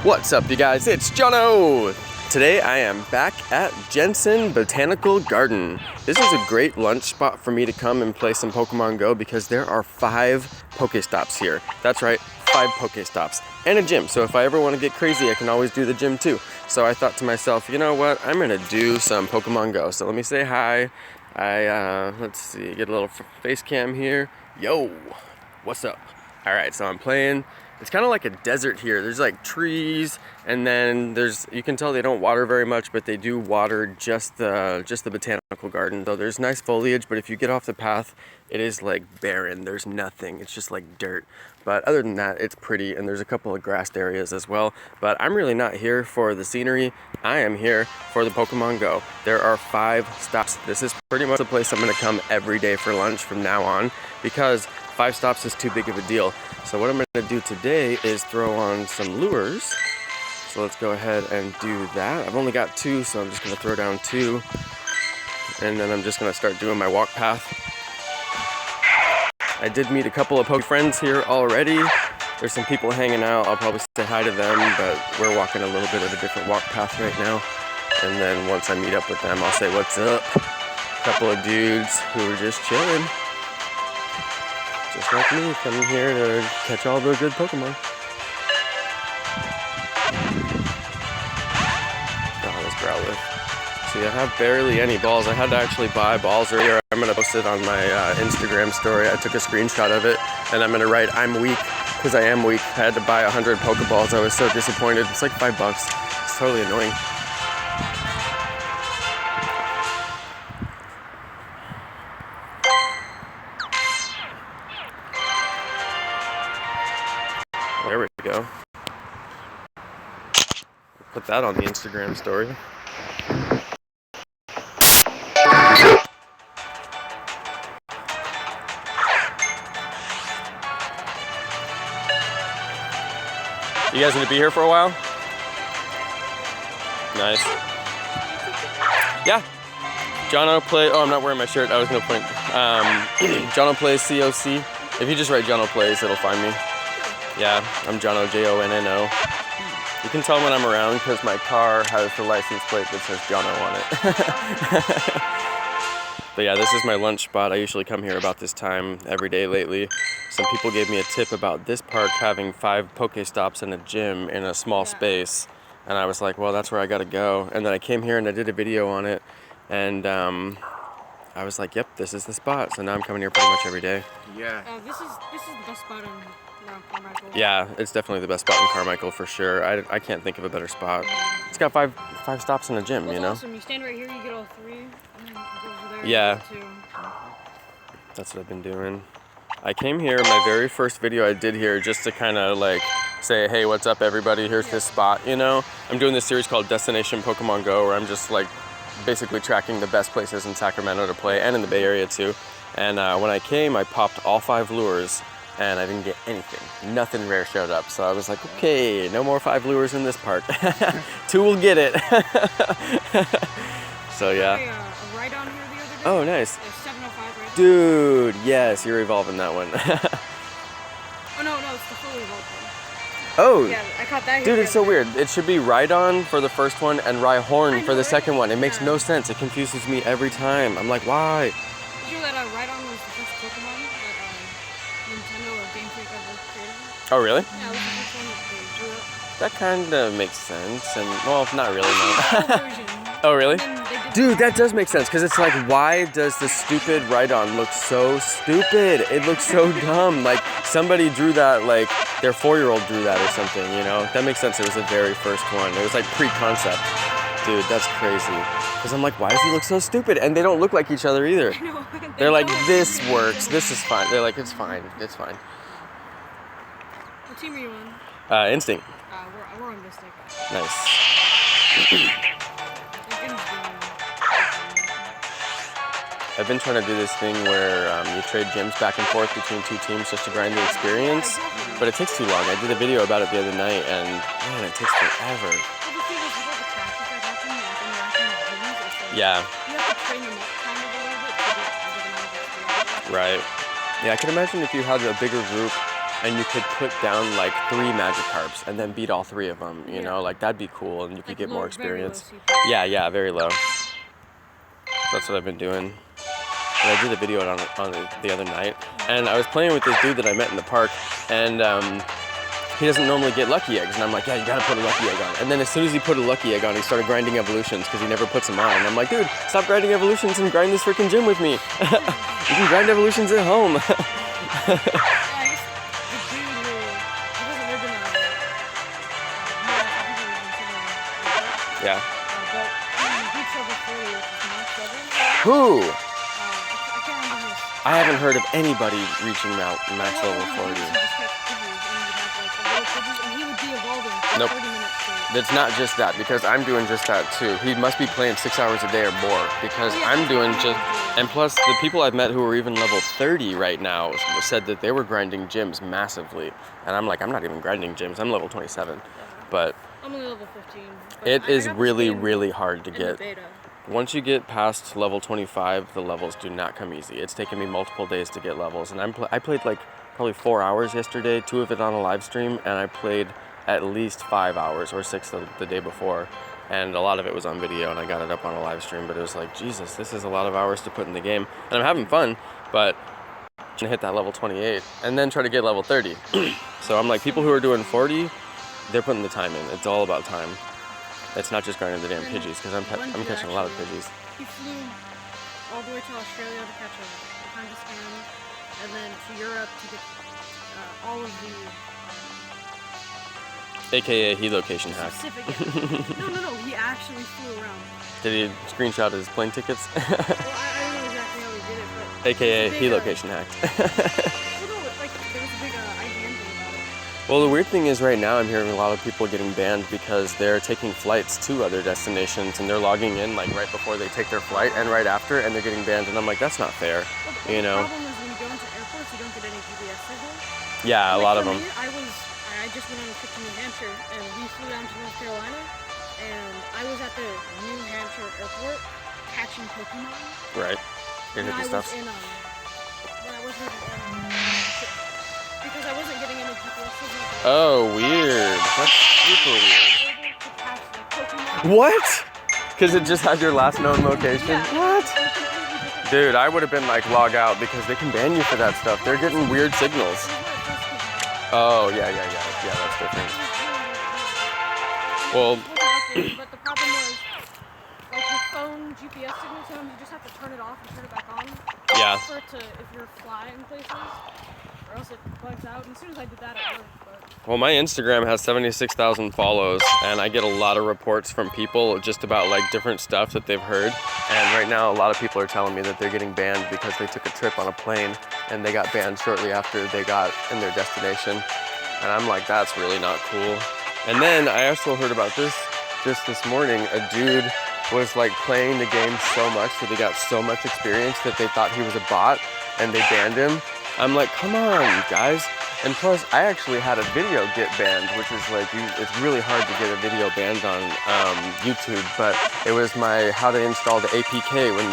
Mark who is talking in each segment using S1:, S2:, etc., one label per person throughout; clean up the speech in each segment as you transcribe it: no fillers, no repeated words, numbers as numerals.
S1: What's up, you guys? It's Jono! Today I am back at Jensen Botanical Garden. This is a great lunch spot for me to come and play some Pokemon Go because there are 5 Pokestops here. That's right, 5 Pokestops and a gym. So if I ever want to get crazy, I can always do the gym too. So I thought to myself, you know what? I'm gonna do some Pokemon Go. So let me say hi. Let's see, get a little face cam here. Yo, what's up? All right, so I'm playing. It's kind of like a desert here. There's like trees, and then you can tell they don't water very much, but they do water just the botanical garden. So there's nice foliage, but if you get off the path, it is like barren. There's nothing. It's just like dirt. But other than that, it's pretty, and there's a couple of grassed areas as well. But I'm really not here for the scenery. I am here for the Pokemon Go. There are 5 stops. This is pretty much the place I'm gonna come every day for lunch from now on, because 5 stops is too big of a deal. So what I'm gonna do today is throw on some lures. So let's go ahead and do that. I've only got 2, so I'm just gonna throw down 2. And then I'm just gonna start doing my walk path. I did meet a couple of Pokéfriends here already. There's some people hanging out. I'll probably say hi to them, but we're walking a little bit of a different walk path right now. And then once I meet up with them, I'll say what's up. A couple of dudes who are just chilling. Just like me, coming here to catch all the good Pokemon. Oh, this Growlithe. See, I have barely any balls. I had to actually buy balls earlier. I'm going to post it on my Instagram story. I took a screenshot of it, and I'm going to write, I'm weak, because I am weak. I had to buy 100 Pokeballs. I was so disappointed. It's like $5. It's totally annoying. There we go. Put that on the Instagram story. You guys gonna be here for a while? Nice. Yeah. Jono play. Oh, I'm not wearing my shirt. I was gonna point. Jono plays COC. If you just write Jono plays, it'll find me. Yeah, I'm Jono, J-O-N-N-O. You can tell when I'm around because my car has the license plate that says Jono on it. But yeah, this is my lunch spot. I usually come here about this time every day lately. Some people gave me a tip about this park having 5 Pokestops and a gym in a small space. And I was like, well, that's where I gotta go. And then I came here and I did a video on it. And I was like, yep, this is the spot. So now I'm coming here pretty much every day.
S2: Yeah. This is the best spot around Carmichael.
S1: Yeah, it's definitely the best spot in Carmichael for sure. I can't think of a better spot. It's got 5 stops in a gym, you know?
S2: Awesome. You stand right here, you get all 3, and then go over there.
S1: Yeah.
S2: You get 2.
S1: That's what I've been doing. I came here, my very first video I did here, just to kind of like say, hey, what's up everybody, here's this spot, you know? I'm doing this series called Destination Pokemon Go, where I'm just like basically tracking the best places in Sacramento to play, and in the Bay Area too. And when I came, I popped all 5 lures, and I didn't get anything. Nothing rare showed up. So I was like, okay, no more 5 lures in this park. 2 will get it. So yeah.
S2: A ride on here the other day.
S1: Oh, nice.
S2: 705 right?
S1: Dude, yes, you're evolving that one.
S2: Oh no, it's the fully evolved one.
S1: Oh.
S2: Yeah, I caught that here.
S1: Dude, it's so weird. It should be Rhydon for the first one and Rhyhorn for the second one. It makes no sense. It confuses me every time. I'm like, why?
S2: Did you know that Rhydon was the first Pokemon that Nintendo or Game Freak ever created?
S1: Oh, really?
S2: Yeah, it was the first one that they drew up.
S1: That kind of makes sense. And, well, not really, no.
S2: Full version.
S1: Oh, really? Dude, that
S2: that
S1: does make sense, because it's like, why does the stupid Rhydon look so stupid? It looks so dumb. Like, somebody drew that, like, their 4-year-old drew that or something, you know? That makes sense. It was the very first one. It was like pre-concept. Dude, that's crazy. Because I'm like, why does he look so stupid? And they don't look like each other either.
S2: No,
S1: They're like, this works. This is fine. They're like, it's fine. It's fine.
S2: What team are you on?
S1: Instinct.
S2: We're on Mystic.
S1: Nice. I've been trying to do this thing where you trade gyms back and forth between 2 teams just to grind the experience, but it takes too long. I did a video about it the other night, and man, it takes forever. Yeah.
S2: You have to train them up kind of a little bit to get a good amount of experience.
S1: Right. Yeah, I can imagine if you had a bigger group and you could put down like 3 Magikarps and then beat all 3 of them, you know, like that'd be cool, and you could
S2: Like
S1: get more
S2: very low
S1: experience.
S2: CP.
S1: Yeah, very low. That's what I've been doing. And I did a video on the other night, and I was playing with this dude that I met in the park, and he doesn't normally get lucky eggs, and I'm like, yeah, you gotta put a lucky egg on. And then as soon as he put a lucky egg on, he started grinding evolutions because he never puts them on. And I'm like, dude, stop grinding evolutions and grind this freaking gym with me. You can grind evolutions at home.
S2: Yeah, I guess the dude who doesn't live in
S1: Yeah.
S2: but he beats level 40, which is max level.
S1: Who?
S2: I can't remember his.
S1: I haven't heard of anybody reaching max level 40.
S2: He just kept Pidgeys, and he would have like a little Pidgeys, and he would be evolving for
S1: Nope.
S2: 30 minutes straight.
S1: It's not just that, because I'm doing just that too. He must be playing 6 hours a day or more, because I'm doing just, and plus the people I've met who are even level 30 right now said that they were grinding gyms massively. And I'm like, I'm not even grinding gyms, I'm level 27. But
S2: I'm only level 15. But
S1: it
S2: I
S1: is
S2: got
S1: really,
S2: this game
S1: really hard to
S2: in the
S1: get.
S2: beta.
S1: Once you get past level 25, the levels do not come easy. It's taken me multiple days to get levels, and I played like probably 4 hours yesterday, 2 of it on a live stream, and I played at least 5 hours or 6 the day before, and a lot of it was on video, and I got it up on a live stream. But it was like, Jesus, this is a lot of hours to put in the game, and I'm having fun, but I'm gonna hit that level 28 and then try to get level 30. So I'm like, people who are doing 40, they're putting the time in. It's all about time. It's not just grinding the damn Pidgeys, because I'm catching a lot of Pidgeys.
S2: He flew all the way to Australia to catch a time to scan, and then to Europe to get all of the
S1: AKA he location hacked.
S2: specific. No. He actually flew around.
S1: Did he screenshot his plane tickets?
S2: Well, I don't know exactly how he did it, but
S1: AKA
S2: big,
S1: he location hacked.
S2: well, no, like there was a big IGN thing about it.
S1: Well, the weird thing is right now I'm hearing a lot of people getting banned because they're taking flights to other destinations, and they're logging in like right before they take their flight and right after, and they're getting banned, and I'm like, that's not fair,
S2: Well,
S1: you know?
S2: The problem is when you go into airports, you don't get any GPS signal.
S1: Yeah, a lot of
S2: For
S1: them.
S2: me, I just went on a trip to New Hampshire, and we flew down to North Carolina, and I was at the New Hampshire airport catching Pokemon.
S1: Right. You're
S2: When I
S1: hippie
S2: was
S1: stuff.
S2: in because I wasn't getting any GPS signal.
S1: Oh, weird. That's super weird.
S2: Able to catch like Pokemon.
S1: What? Because it just had your last known location?
S2: Yeah.
S1: What?
S2: Completely different.
S1: Dude, I would have been like, log out, because they can ban you for that stuff. They're getting weird signals. Oh, yeah, that's different. Well,
S2: But the problem was, like your phone GPS signal, sometimes you just have to turn it off and turn it back on.
S1: yeah.
S2: For it to, if you're flying places, or else it bugs out. And as soon as I did that, it worked. But
S1: Well, my Instagram has 76,000 follows, and I get a lot of reports from people just about like different stuff that they've heard. And right now, a lot of people are telling me that they're getting banned because they took a trip on a plane and they got banned shortly after they got in their destination. And I'm like, that's really not cool. And then I also heard about this just this morning. A dude was like playing the game so much that he got so much experience that they thought he was a bot and they banned him. I'm like, come on, you guys. And plus, I actually had a video get banned, which is like, it's really hard to get a video banned on YouTube, but it was my how to install the APK when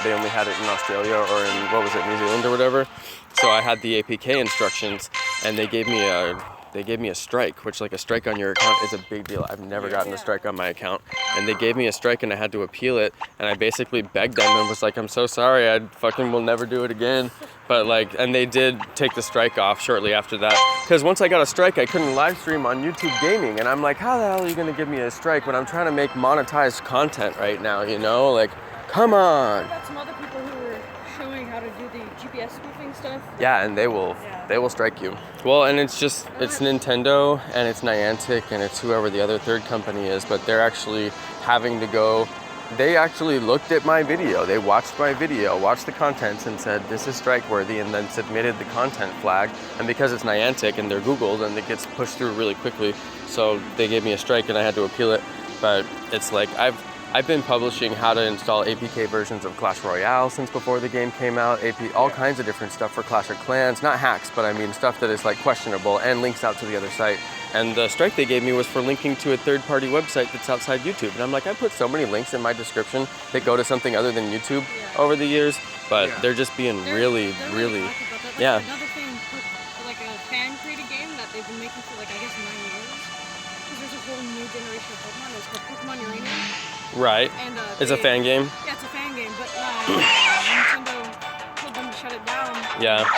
S1: they only had it in Australia or in, what was it, New Zealand or whatever. So I had the APK instructions, and they gave me a strike, which like a strike on your account is a big deal. I've never gotten a strike on my account, and they gave me a strike and I had to appeal it, and I basically begged them and was like, I'm so sorry, I fucking will never do it again. But like, and they did take the strike off shortly after that, because once I got a strike, I couldn't live stream on YouTube Gaming, and I'm like, how the hell are you gonna give me a strike when I'm trying to make monetized content right now, you know? Like, come on.
S2: I got some other people who were showing how to do the GPS spoofing stuff.
S1: Yeah, and they will strike you. Well, and it's Nintendo and it's Niantic and it's whoever the other third company is, but they're actually having to go. They actually looked at my video. They watched my video, watched the contents, and said this is strike worthy, and then submitted the content flag. And because it's Niantic and they're Googled, and it gets pushed through really quickly, so they gave me a strike and I had to appeal it. But it's like I've been publishing how to install APK versions of Clash Royale since before the game came out, all kinds of different stuff for Clash of Clans, not hacks, but I mean stuff that is like questionable and links out to the other site. And the strike they gave me was for linking to a third-party website that's outside YouTube. And I'm like, I put so many links in my description that go to something other than YouTube over the years, but they're just being really,
S2: They're really happy about that. Like,
S1: yeah.
S2: Another thing, like a fan creator whole new generation of Pokemon. It's called Pokemon Uranium.
S1: Right.
S2: And
S1: it's a fan game.
S2: Yeah, it's a fan game, but Nintendo told them to shut it down.
S1: Yeah.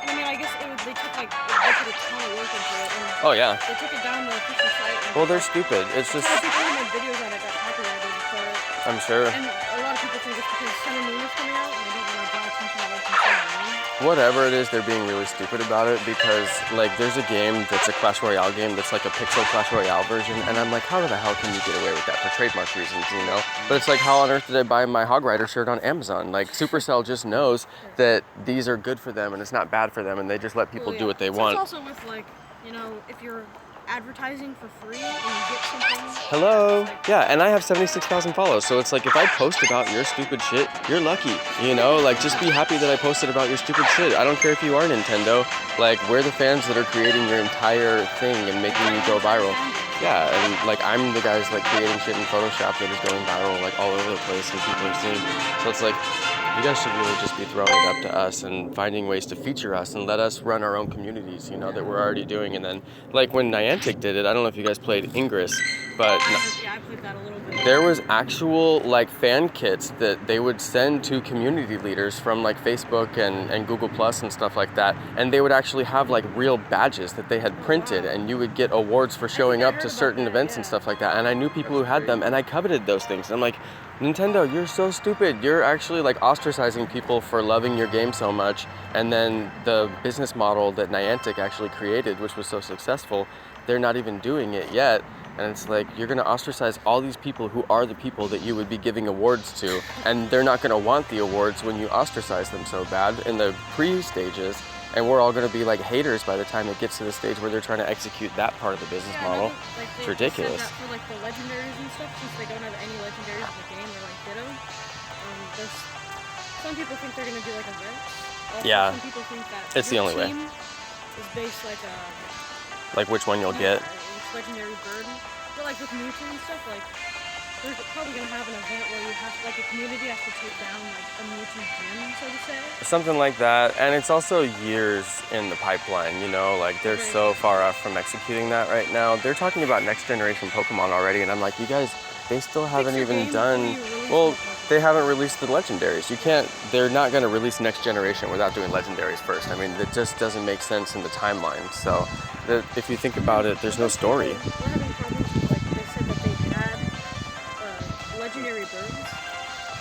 S2: And I mean, I guess they took like they put a ton of work into it. And
S1: Oh yeah.
S2: they took it down the official site.
S1: Well, they're stupid. It's just.
S2: A lot of people who made videos on it got copyrighted for it.
S1: I'm sure.
S2: And a lot of people think it's because Sun and Moon is coming out, and they don't want to draw attention to like Sun and Moon.
S1: Whatever it is, they're being really stupid about it because, like, there's a game that's a Clash Royale game that's like a pixel Clash Royale version, and I'm like, how the hell can you get away with that for trademark reasons, you know? But it's like, how on earth did I buy my Hog Rider shirt on Amazon? Like, Supercell just knows that these are good for them and it's not bad for them, and they just let people do what they want.
S2: It's also with, like, you know, if you're advertising for free and you get something.
S1: Hello. Yeah, and I have 76,000 follows, so it's like if I post about your stupid shit, you're lucky, you know? Like, just be happy that I posted about your stupid shit. I don't care if you are Nintendo. Like, we're the fans that are creating your entire thing and making you go viral. Yeah, and like I'm the guys like creating shit in Photoshop that is going viral like all over the place and people are seeing. So it's like, you guys should really just be throwing it up to us and finding ways to feature us and let us run our own communities, you know, that we're already doing. And then, like when Niantic did it, I don't know if you guys played Ingress, but
S2: yeah, I played that a little bit.
S1: there was actual like fan kits that they would send to community leaders from like Facebook and Google Plus and stuff like that. And they would actually have like real badges that they had printed, and you would get awards for showing up to certain events and stuff like that. And I knew people who had them, and I coveted those things. And I'm like, Nintendo, you're so stupid. You're actually like ostracizing people for loving your game so much. And then the business model that Niantic actually created, which was so successful, they're not even doing it yet. And it's like, you're gonna ostracize all these people who are the people that you would be giving awards to. And they're not gonna want the awards when you ostracize them so bad in the pre-stages. And we're all gonna be like haters by the time it gets to the stage where they're trying to execute that part of the business model.
S2: Like
S1: it's ridiculous.
S2: That for like the legendaries and stuff, since they don't have any legendaries in the game, they're like ditto. Some people think they're gonna do like events. Also,
S1: yeah.
S2: Some people think that
S1: it's the only way.
S2: Is based
S1: like which one you'll get.
S2: Legendary bird. But like with Mewtwo and stuff, like they're probably gonna have an event where you have like a community has to take down like a Mewtwo gym, so to say.
S1: Something like that, and it's also years in the pipeline, you know, like they're so far off from executing that right now. They're talking about next generation Pokemon already, and I'm like, you guys, they still haven't even done, well, they haven't released the legendaries. You can't, they're not gonna release next generation without doing legendaries first. I mean, it just doesn't make sense in the timeline. So if you think about it, there's no story.
S2: We're having problems with, like, they said that they had legendary birds.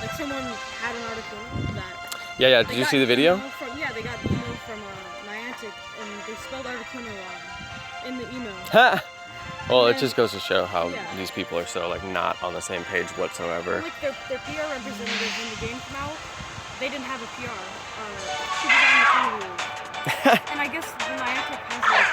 S2: Like someone had an article that.
S1: Yeah. Did you see the video?
S2: They got email from Niantic, and they spelled Articuno wrong in the email.
S1: Ha! Well, it just goes to show how these people are so like not on the same page whatsoever.
S2: And, like their PR representative when the game came out, they didn't have a PR. She was on maternity leave. And I guess the Niantic has like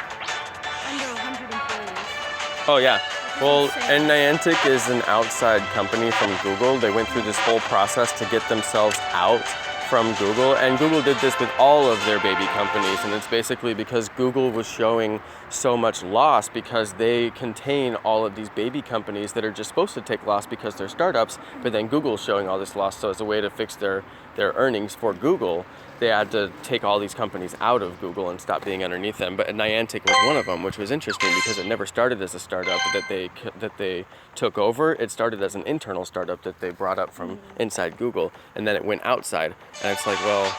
S2: under 100 employees.
S1: Oh yeah. Well, and Niantic is an outside company from Google. They went through this whole process to get themselves out from Google, and Google did this with all of their baby companies, and it's basically because Google was showing so much loss because they contain all of these baby companies that are just supposed to take loss because they're startups, but then Google's showing all this loss, so as a way to fix their earnings for Google, they had to take all these companies out of Google and stop being underneath them. But Niantic was one of them, which was interesting because it never started as a startup that they took over. It started as an internal startup that they brought up from inside Google, and then it went outside. And it's like, well,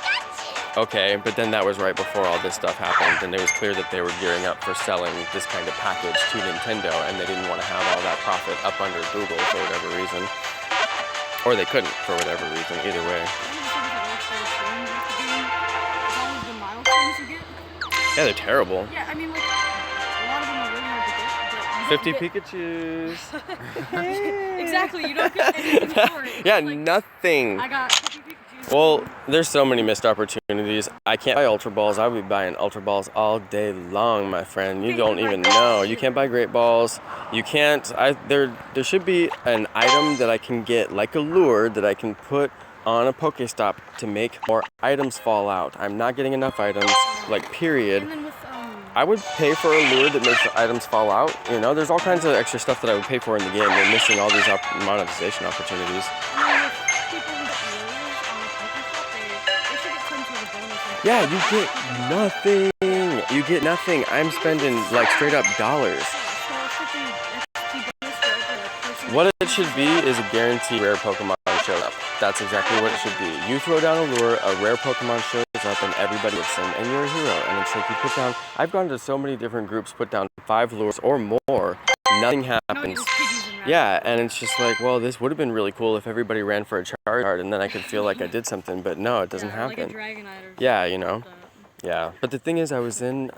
S1: okay, but then that was right before all this stuff happened, and it was clear that they were gearing up for selling this kind of package to Nintendo, and they didn't want to have all that profit up under Google for whatever reason. Or they couldn't for whatever reason, either way. Yeah, they're terrible.
S2: Yeah, I mean, like, a lot of them are really hard to get, but
S1: 50 Pikachus.
S2: Exactly, you don't get anything for it.
S1: Yeah,
S2: like,
S1: nothing.
S2: I got 50 Pikachus.
S1: Well, there's so many missed opportunities. I can't buy Ultra Balls. I would be buying Ultra Balls all day long, my friend. You don't even know. You can't buy Great Balls. You can't. There should be an item that I can get, like a lure, that I can put on a Pokestop to make more items fall out. I'm not getting enough items, like, period.
S2: And then with,
S1: I would pay for a lure that makes the items fall out. You know, there's all kinds of extra stuff that I would pay for in the game. We're missing all these monetization opportunities. Yeah, you get nothing. You get nothing. I'm spending like straight up dollars. What it should be is a guaranteed rare Pokemon shows up. That's exactly what it should be. You throw down a lure, a rare Pokemon shows up, and everybody gets them, and you're a hero. And it's like you put down, I've gone to so many different groups, put down 5 lures or more, nothing happens. Yeah, and it's just like, well, this would have been really cool if everybody ran for a Charizard, and then I could feel like I did something, but no, it doesn't happen.
S2: Like a Dragonite or something.
S1: Yeah, you know. Yeah, but the thing is, I was in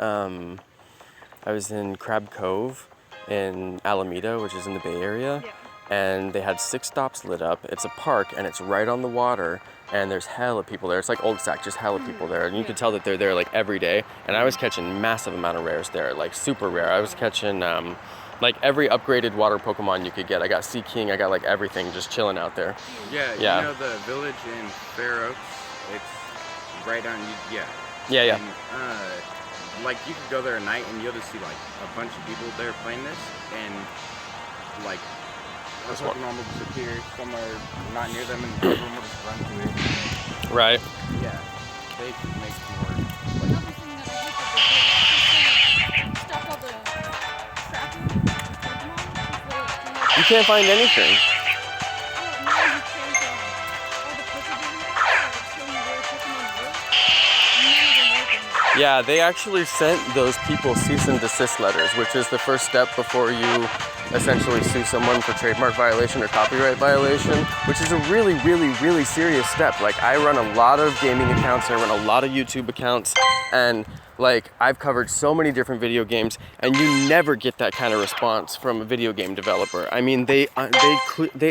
S1: Crab Cove in Alameda, which is in the Bay Area, and they had 6 stops lit up. It's a park, and it's right on the water, and there's hella people there. It's like Old Sac, just hella people there, and you could tell that they're there like every day. And I was catching massive amount of rares there, like super rare. I was catching like every upgraded water Pokemon you could get. I got Sea King, I got like everything just chilling out there.
S3: Yeah, you know the village in Fair Oaks? It's right on,
S1: Yeah.
S3: And, like you could go there at night and you'll just see like a bunch of people there playing this, and like a Pokemon will disappear somewhere not near them and everyone will just run to it.
S1: Right.
S3: Yeah, they could make more.
S2: Another thing that I hate that they stop all the tracking Pokemon.
S1: You can't find anything. Yeah, they actually sent those people cease and desist letters, which is the first step before you essentially sue someone for trademark violation or copyright violation, which is a really, really, really serious step. Like, I run a lot of gaming accounts, I run a lot of YouTube accounts, and like, I've covered so many different video games, and you never get that kind of response from a video game developer. I mean, they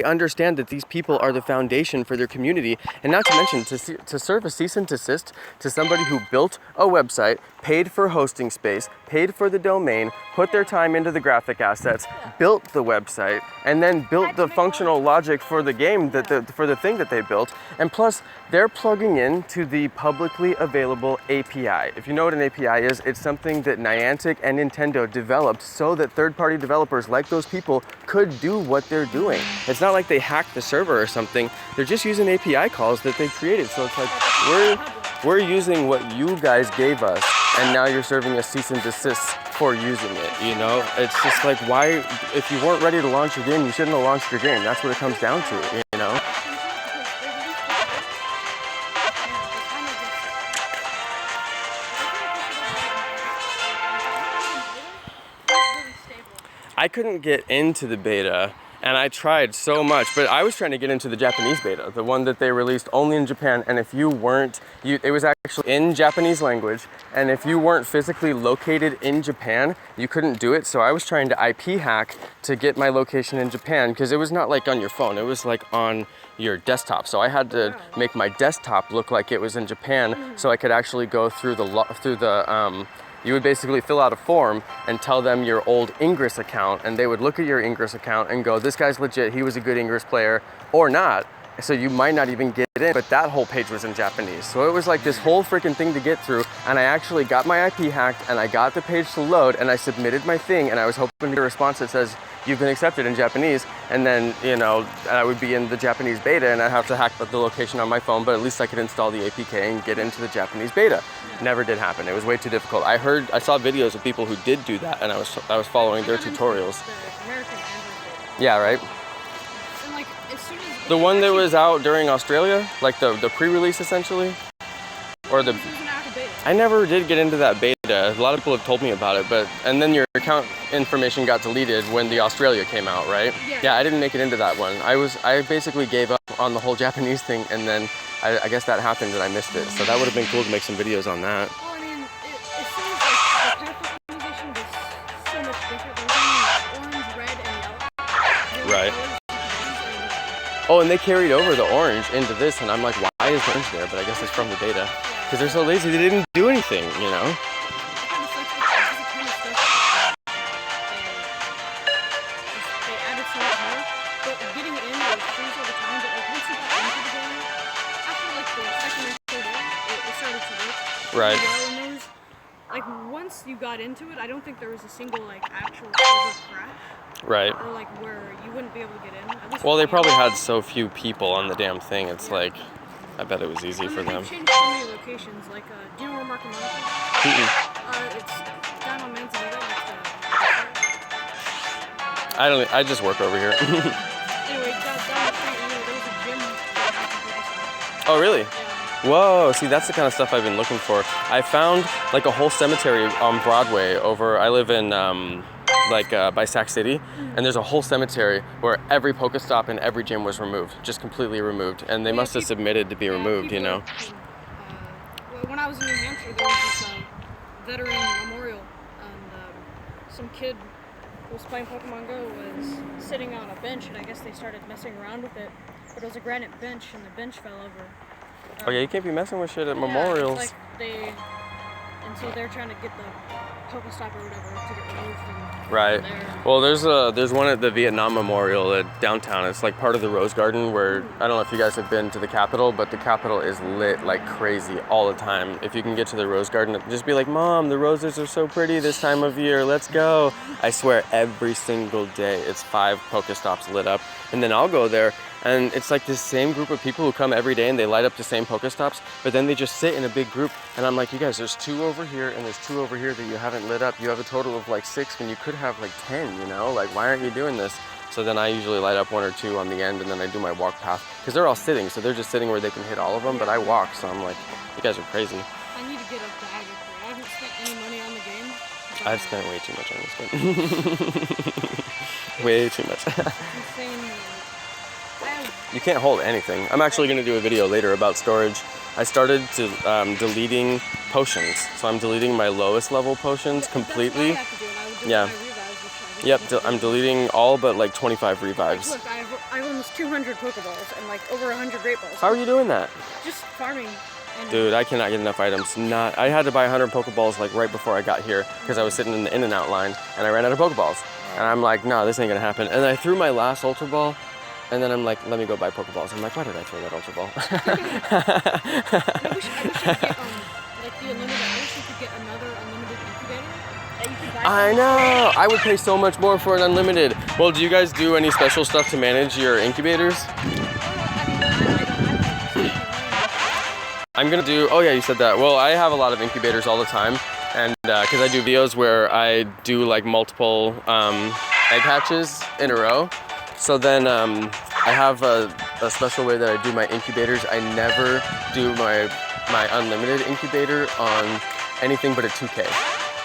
S1: understand that these people are the foundation for their community, and not to mention to serve a cease and desist to somebody who built a website, paid for hosting space, paid for the domain, put their time into the graphic assets, built the website, and then built the functional logic for the game for the thing that they built, and plus they're plugging in to the publicly available API. If you know what an API is, it's something that Niantic and Nintendo developed so that third-party developers like those people could do what they're doing. It's not like they hacked the server or something. They're just using API calls that they created. So it's like, we're using what you guys gave us, and now you're serving a cease and desist for using it, you know? It's just like, why, if you weren't ready to launch your game, you shouldn't have launched your game. That's what it comes down to, you know? I couldn't get into the beta, and I tried so much, but I was trying to get into the Japanese beta, the one that they released only in Japan, and if you weren't, it was actually in Japanese language, and if you weren't physically located in Japan, you couldn't do it. So I was trying to IP hack to get my location in Japan, because it was not like on your phone, it was like on your desktop. So I had to make my desktop look like it was in Japan, so I could actually go through you would basically fill out a form and tell them your old Ingress account, and they would look at your Ingress account and go, this guy's legit, he was a good Ingress player, or not. So you might not even get in, but that whole page was in Japanese. So it was like this whole freaking thing to get through, and I actually got my IP hacked, and I got the page to load, and I submitted my thing, and I was hoping to get a response that says, you've been accepted in Japanese, and then, you know, I would be in the Japanese beta, and I'd have to hack the location on my phone, but at least I could install the APK and get into the Japanese beta. Never did happen. It was way too difficult. I saw videos of people who did do that, and I was following their tutorials. Yeah, right?
S2: And like, as soon as
S1: the one that was out during Australia, like the pre-release essentially, or the. I never did get into that beta. A lot of people have told me about it, and then your account information got deleted when the Australia came out, right? Yeah, I didn't make it into that one. I basically gave up on the whole Japanese thing, and then I guess that happened and I missed it. So that would have been cool to make some videos on that.
S2: Well, I mean, it seems like the path optimization was so much different. There was only orange, red, and yellow.
S1: Right. Oh, and they carried over the orange into this, and I'm like, why is the orange there? But I guess it's from the beta. Because they're so lazy, they didn't do anything, you know? Right.
S2: Like, once you got into it, I don't think there was a single, like, actual server crash.
S1: Right.
S2: Or, like, where you wouldn't be able to get in. At least
S1: well, they probably had so few people on the damn thing, it's like, I bet it was easy for them.
S2: They've changed so many locations, like, do you know where Marco Monica is? It's down on Manzanita, like,
S1: I just work over here. Oh, really?
S2: Yeah.
S1: Whoa, see, that's the kind of stuff I've been looking for. I found like a whole cemetery on Broadway I live in by Sac City, and there's a whole cemetery where every Pokestop and every gym was removed, just completely removed, and they must have submitted to be removed, you know?
S2: When I was in New Hampshire, there was this veteran memorial, and some kid who was playing Pokemon GO was sitting on a bench, and I guess they started messing around with it, but it was a granite bench, and the bench fell over.
S1: Oh yeah, you can't be messing with shit at
S2: Yeah,
S1: memorials.
S2: it's like and so they're trying to get the Pokestop or whatever to get removed from
S1: Right.
S2: there.
S1: Well, there's one at the Vietnam Memorial at downtown. It's like part of the Rose Garden where, I don't know if you guys have been to the Capitol, but the Capitol is lit like crazy all the time. If you can get to the Rose Garden, just be like, Mom, the roses are so pretty this time of year. Let's go. I swear every single day it's 5 Pokestops lit up. And then I'll go there and it's like this same group of people who come every day and they light up the same Pokestops, but then they just sit in a big group and I'm like, you guys, there's 2 over here and there's 2 over here that you haven't lit up. You have a total of like 6 when you could have like 10, you know? Like, why aren't you doing this? So then I usually light up 1 or 2 on the end and then I do my walk path. Because they're all sitting, so they're just sitting where they can hit all of them, but I walk, so I'm like, you guys are crazy.
S2: I need to get a bag of it. I haven't spent any money on the game.
S1: I've spent way too much on this game. Way too much.
S2: It's insane.
S1: You can't hold anything. I'm actually going to do a video later about storage. I started to deleting potions. So I'm deleting my lowest level potions completely.
S2: That's what I have to do, and I would do
S1: Yeah.
S2: my revives, which I
S1: Yep,
S2: think
S1: I'm deleting all but like 25 revives.
S2: Look, I have almost 200 Pokeballs and like over 100 Great Balls.
S1: How are you doing that?
S2: Just farming. And
S1: Dude, I cannot get enough items. I had to buy 100 Pokeballs like right before I got here because I was sitting in the In-N-Out line and I ran out of Pokeballs. And I'm like, no, this ain't gonna happen. And I threw my last Ultra Ball and then I'm like, let me go buy Pokeballs. I'm like, why did I throw that Ultra Ball?
S2: I wish I could get like the unlimited. I wish you could get another unlimited incubator that you could buy.
S1: I know. I would pay so much more for an unlimited. Well, do you guys do any special stuff to manage your incubators? I'm gonna do, oh yeah, you said that. Well, I have a lot of incubators all the time, and because I do videos where I do like multiple egg hatches in a row. So then I have a special way that I do my incubators. I never do my unlimited incubator on anything but a 2K.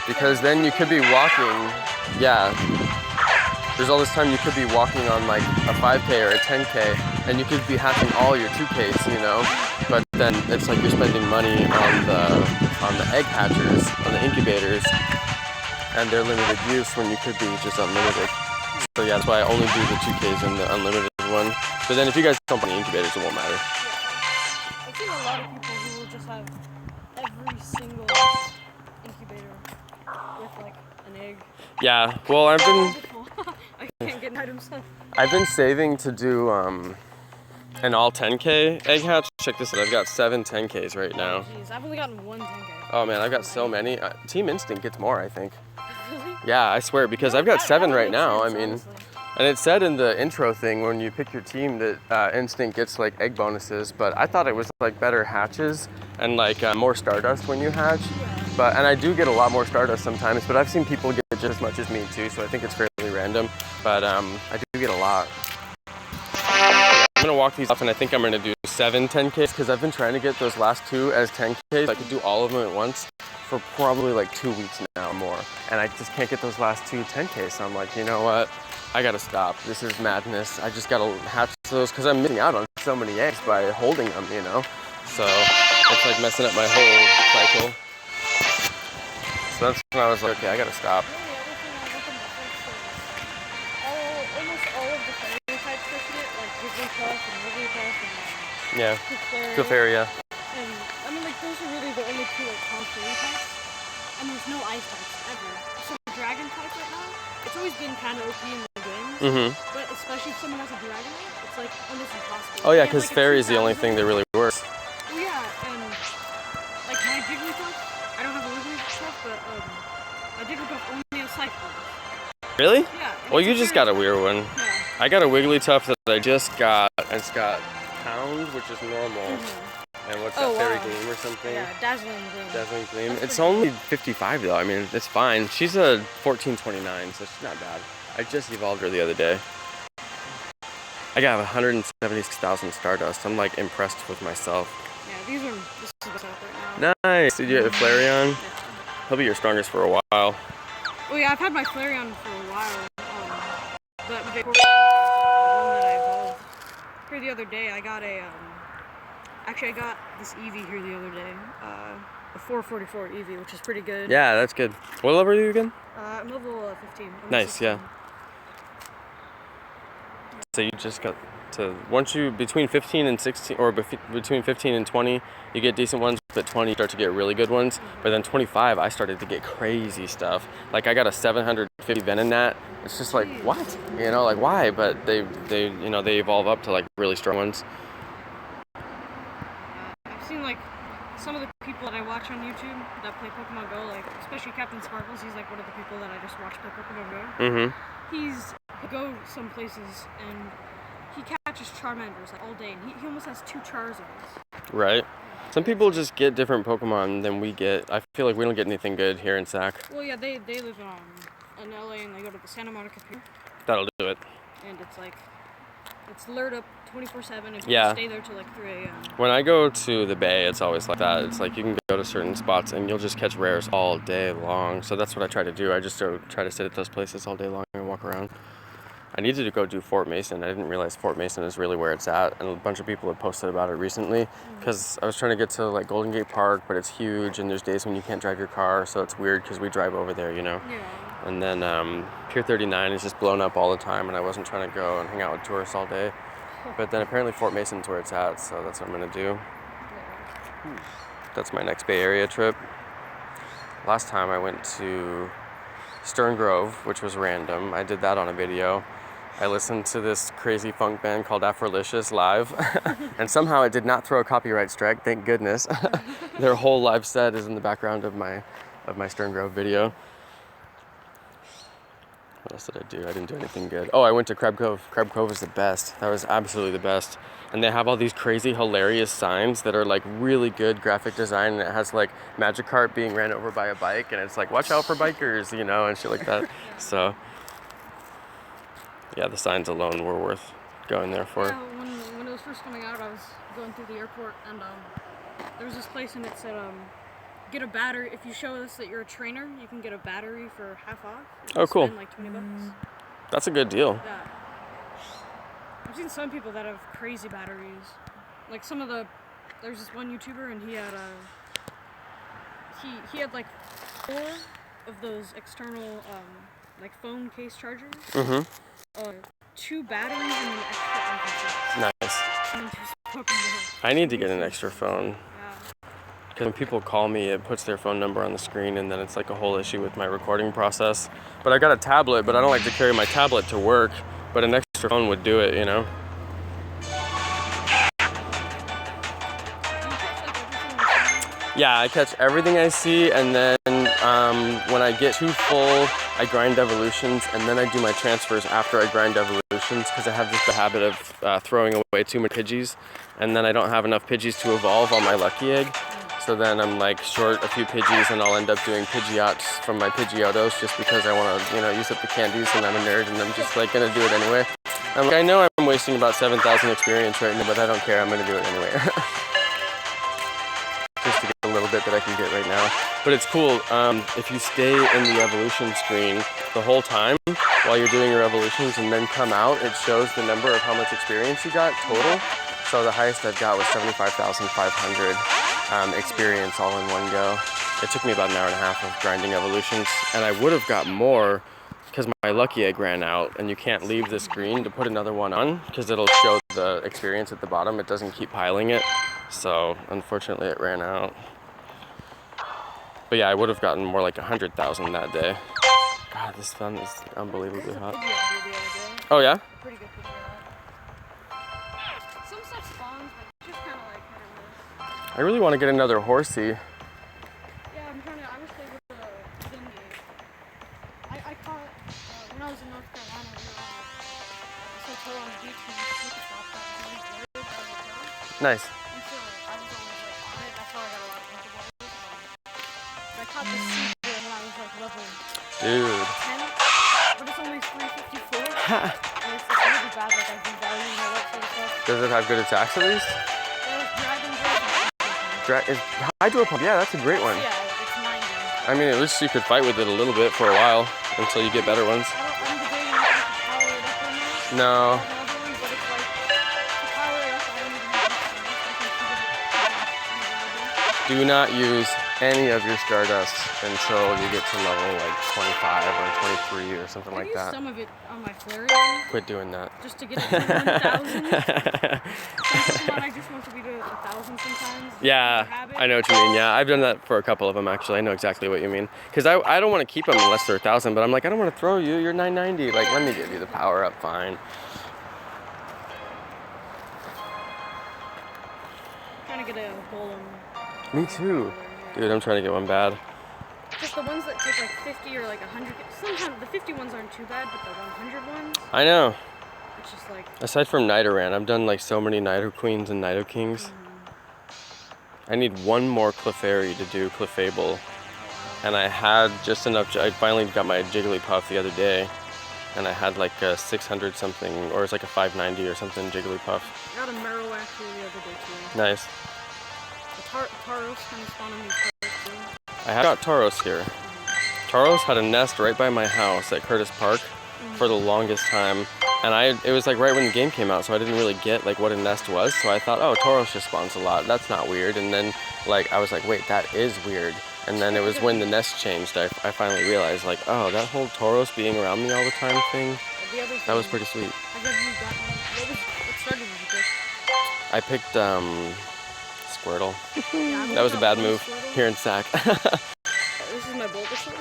S1: Because then you could be walking, yeah. There's all this time you could be walking on like a 5K or a 10K and you could be hatching all your 2Ks, you know? But then it's like you're spending money on the egg hatchers, on the incubators, and they're limited use when you could be just unlimited. So yeah, that's why I only do the 2Ks in the unlimited one. But then if you guys don't buy the incubators, it won't matter.
S2: Yeah. I've seen a lot of people who will just have every single incubator with like an egg.
S1: Yeah, well I've
S2: Get items.
S1: been saving to do an all 10K egg hatch. Check this out, I've got 7 10Ks right now.
S2: Jeez, I've only gotten 1 10K.
S1: Oh man, I've got so many. Team Instinct gets more, I think.
S2: Really?
S1: Yeah, I swear, because I've got 7
S2: That
S1: right
S2: makes
S1: now.
S2: sense,
S1: I mean,
S2: honestly.
S1: and it said in the intro thing when you pick your team that Instinct gets like egg bonuses, but I thought it was like better hatches and like more Stardust when you hatch. And I do get a lot more Stardust sometimes, but I've seen people get just as much as me too, so I think it's fairly random. But I do get a lot. I'm gonna walk these off and I think I'm gonna do 7 10Ks because I've been trying to get those last 2 as 10Ks. I could do all of them at once for probably like 2 weeks now or more. And I just can't get those last 2 10Ks. So I'm like, you know what? I gotta stop. This is madness. I just gotta hatch those because I'm missing out on so many eggs by holding them, you know? So it's like messing up my whole cycle. So that's when I was like, okay, I gotta stop.
S2: Almost all of the fairy types that you get, like Jigglypuff and Wigglypuff and
S1: Yeah,
S2: Clefairy.
S1: Clefairy.
S2: And I mean, like those are really the only 2 like common fairy types. And there's no ice types ever. So the dragon type right now, it's always been kind of OP in the games.
S1: Mm-hmm.
S2: But especially if someone has a Dragonite, it's like almost impossible.
S1: Oh yeah,
S2: They have,
S1: because
S2: like, a
S1: Fairy is the only
S2: 2000.
S1: thing that really works.
S2: Well, yeah, and like my Jigglypuff, I don't have a Wigglypuff, but my Jigglypuff only has Cyclones.
S1: Really?
S2: Yeah. and
S1: Well,
S2: it's
S1: you
S2: a
S1: just
S2: fairy
S1: got a
S2: type.
S1: weird one.
S2: Yeah.
S1: I got a Wigglytuff that I just got. It's got Pound, which is normal.
S2: Mhm.
S1: And what's
S2: Oh,
S1: that, Fairy
S2: wow.
S1: Gleam or something?
S2: Yeah, Dazzling Gleam.
S1: Dazzling Gleam.
S2: That's
S1: It's
S2: pretty
S1: only 55 though. I mean, it's fine. She's a 1429, so she's not bad. I just evolved her the other day. I got 176,000 Stardust. I'm like impressed with myself.
S2: Yeah, this is the best out right now.
S1: Nice. Did you get a Flareon?
S2: Yeah.
S1: He'll be your strongest for a while.
S2: Oh yeah, I've had my Flareon for a while. But the one that I evolved. Here the other day, I got a actually I got this Eevee here the other day. A 444 Eevee, which is pretty good.
S1: Yeah, that's good. What level are you again?
S2: I'm level 15.
S1: Nice,
S2: 16.
S1: yeah. So you just got to, once you, between 15 and 16, or between 15 and 20, you get decent ones, but 20 you start to get really good ones. But then 25, I started to get crazy stuff. Like I got a 750 Venonat. It's just like, what? You know, like why? But they evolve up to like really strong ones.
S2: I've seen like some of the people that I watch on YouTube that play Pokemon Go, like especially Captain Sparkles. He's like one of the people that I just watch play Pokemon Go. He'll go some places and he catches Charmanders like all day, and he almost has 2 Charizards.
S1: Right. Some people just get different Pokemon than we get. I feel like we don't get anything good here in Sac.
S2: Well, yeah, they live in LA and they go to the Santa Monica Pier.
S1: That'll do it.
S2: And it's like, it's lured up 24/7 if
S1: Yeah.
S2: you stay there till like 3 a.m.
S1: When I go to the Bay, it's always like that. It's like you can go to certain spots and you'll just catch rares all day long. So that's what I try to do. I just try to sit at those places all day long and walk around. I needed to go do Fort Mason. I didn't realize Fort Mason is really where it's at, and a bunch of people have posted about it recently because I was trying to get to like Golden Gate Park, but it's huge and there's days when you can't drive your car, so it's weird because we drive over there, you know.
S2: Yeah.
S1: And then Pier 39 is just blown up all the time, and I wasn't trying to go and hang out with tourists all day. But then apparently Fort Mason's where it's at, so that's what I'm gonna do. That's my next Bay Area trip. Last time I went to Stern Grove, which was random. I did that on a video. I listened to this crazy funk band called Afrolicious live, and somehow it did not throw a copyright strike, thank goodness. Their whole live set is in the background of my Stern Grove video. What else did I do? I didn't do anything good. Oh, I went to Crab Cove. Crab Cove is the best. That was absolutely the best. And they have all these crazy, hilarious signs that are like really good graphic design, and it has like Magikarp being ran over by a bike, and it's like, watch out for bikers, you know, and shit like that. So, yeah, the signs alone were worth going there for.
S2: Yeah, when it was first coming out, I was going through the airport, and there was this place, and it said, get a battery. If you show us that you're a trainer, you can get a battery for half off.
S1: Oh, cool.
S2: Spend like $20.
S1: That's a good deal.
S2: Yeah. I've seen some people that have crazy batteries. Like there's this one YouTuber, and he had like 4 of those external like phone case chargers. 2 batteries and an extra emphasis.
S1: Nice. I need to get an extra phone. Because when people call me, it puts their phone number on the screen, and then it's like a whole issue with my recording process. But I got a tablet, but I don't like to carry my tablet to work. But an extra phone would do it, you know? Yeah, I catch everything I see, and then when I get too full, I grind evolutions, and then I do my transfers after I grind evolutions, because I have the habit of throwing away too many Pidgeys, and then I don't have enough Pidgeys to evolve on my Lucky Egg. So then I'm like short a few Pidgeys, and I'll end up doing Pidgeots from my Pidgeotos just because I want to, you know, use up the candies, and I'm a nerd, and I'm just like gonna do it anyway. I know I'm wasting about 7,000 experience right now, but I don't care. I'm gonna do it anyway. Just to get a little bit that I can get right now. But it's cool. If you stay in the evolution screen the whole time while you're doing your evolutions and then come out, it shows the number of how much experience you got total. So the highest I've got was 75,500 experience all in one go. It took me about an hour and a half of grinding evolutions, and I would have got more because my Lucky Egg ran out, and you can't leave the screen to put another one on because it'll show the experience at the bottom. It doesn't keep piling it. So unfortunately it ran out. But yeah, I would have gotten more like 100,000 that day. God, this sun is unbelievably hot. Oh yeah?
S2: Pretty good picture. Some stuff spawns, but just kind of like hit or miss.
S1: I really want to get another horsey.
S2: Yeah, I wish they would have done I caught, when I was in North Carolina, we were on this hotel on the beach, and we took a stop at really blurred out of the hotel.
S1: Nice.
S2: And so I was always like on it, that's how I got a lot of Pokéballs. I caught this seagull when I was like level
S1: Dude.
S2: 10, but it's only 354. And it's really bad, like I've been valuing it
S1: Does it have good attacks at least?
S2: Dragon.
S1: Is Hydro Pump, yeah, that's a great one.
S2: Yeah, it's 90.
S1: I mean, at least you could fight with it a little bit for a while until you get better ones.
S2: I'm debating if I should power it up or not.
S1: No.
S2: I have another one, but it's like, to power it up, I don't even have enough.
S1: Do not use any of your Stardust until you get to level like 25 or 23 or something like
S2: I
S1: that.
S2: used some of it on my Flareon.
S1: Quit doing that.
S2: Just to get it to 1,000. I just want to be to 1,000 sometimes.
S1: Yeah, I know what you mean. Yeah, I've done that for a couple of them actually. I know exactly what you mean. Because I don't want to keep them unless they're 1,000, but I'm like, I don't want to throw you. You're 990. Like, let me give you the power up, fine.
S2: Trying to get a golem.
S1: Me too. Dude, I'm trying to get one bad.
S2: Just the ones that take like 50 or like 100. Sometimes the 50 ones aren't too bad, but the 100 ones,
S1: I know.
S2: it's just like...
S1: Aside from Nidoran, I've done like so many Nido Queens and Nido Kings. I need one more Clefairy to do Clefable. And I had just enough, I finally got my Jigglypuff the other day. And I had like a 600 something, or it's like a 590 or something Jigglypuff.
S2: I got a Marowak the other day too.
S1: Nice.
S2: The Tauros kind of spawned on these parts too.
S1: I have got Tauros here. Tauros had a nest right by my house at Curtis Park for the longest time. And it was like right when the game came out, so I didn't really get like what a nest was. So I thought, oh, Tauros just spawns a lot. That's not weird. And then like I was like, wait, that is weird. And then it was when the nest changed, I finally realized like, oh, that whole Tauros being around me all the time thing, that was pretty sweet.
S2: What started with this?
S1: I picked Squirtle.
S2: Yeah,
S1: That was a bad move
S2: Squirtle.
S1: here in Sac.
S2: This is my Bulbasaur.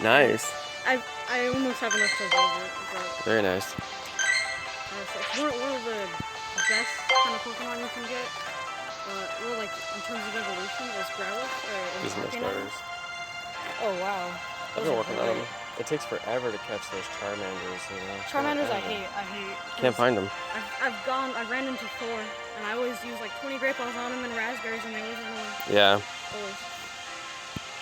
S1: Nice.
S2: I almost have enough to evolve it. But
S1: Very nice.
S2: it's one of the best kind of Pokemon you can get. Well, like in terms of evolution, is Growlithe.
S1: These are my starters.
S2: Oh wow.
S1: I've been working on them. It takes forever to catch those Charmanders, you know.
S2: Charmanders, I hate.
S1: Can't find them.
S2: I ran into 4, and I always use like 20 Great Balls on them and Raspberries, and they always run away.
S1: Yeah.
S2: Always.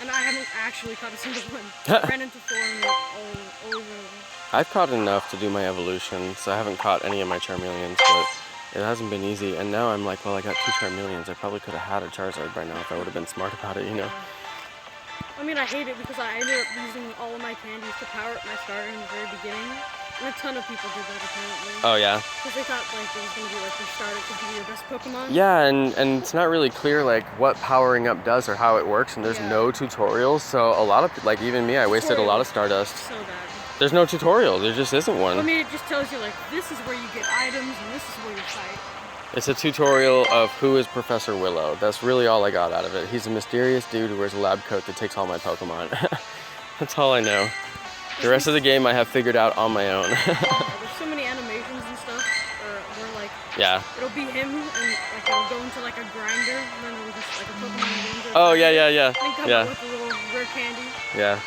S2: And I haven't actually caught a single one. I ran into 4 and they always run away.
S1: I've caught enough to do my evolution, so I haven't caught any of my Charmeleons, but it hasn't been easy. And now I'm like, well, I got 2 Charmeleons. I probably could have had a Charizard by now if I would have been smart about it, you know?
S2: I mean, I hate it because I ended up using all of my candies to power up my starter in the very beginning. And a ton of people did that apparently.
S1: Oh, yeah?
S2: Because they thought like it was going to be like your starter could be your best Pokemon.
S1: Yeah, and it's not really clear like what powering up does or how it works, and there's no tutorials. So a lot of, like even me, I wasted a lot of Stardust.
S2: So bad.
S1: There's no tutorial, there just isn't one.
S2: I mean, it just tells you like, this is where you get items and this is where you fight.
S1: It's a tutorial of who is Professor Willow. That's really all I got out of it. He's a mysterious dude who wears a lab coat that takes all my Pokemon. That's all I know. The rest of the game I have figured out on my own.
S2: There's so many animations and stuff where like, it'll be him and like it'll go into like a grinder and then it'll just like a Pokemon will go into a
S1: Oh,
S2: grinder,
S1: yeah.
S2: and then come out with a little rare candy.
S1: Yeah.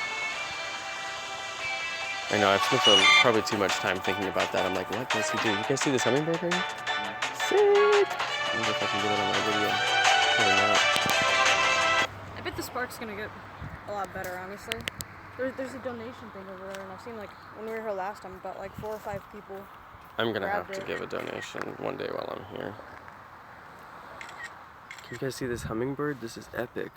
S1: I know, I've spent probably too much time thinking about that. I'm like, what does he do? You guys see this hummingbird right here? Sick! I wonder if I can get it on my video. Probably not.
S2: I bet the Spark's gonna get a lot better, honestly. There's a donation thing over there, and I've seen like, when we were here last time, about like 4 or 5 people.
S1: I'm gonna have to give a donation one day while I'm here. Can you guys see this hummingbird? This is epic.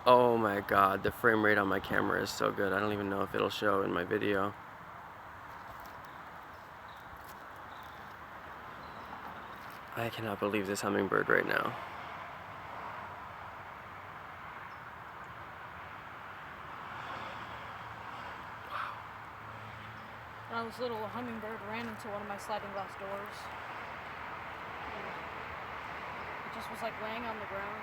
S1: Oh my god, the frame rate on my camera is so good. I don't even know if it'll show in my video. I cannot believe this hummingbird right now.
S2: When I was little, a hummingbird ran into one of my sliding glass doors. It just was like laying on the ground.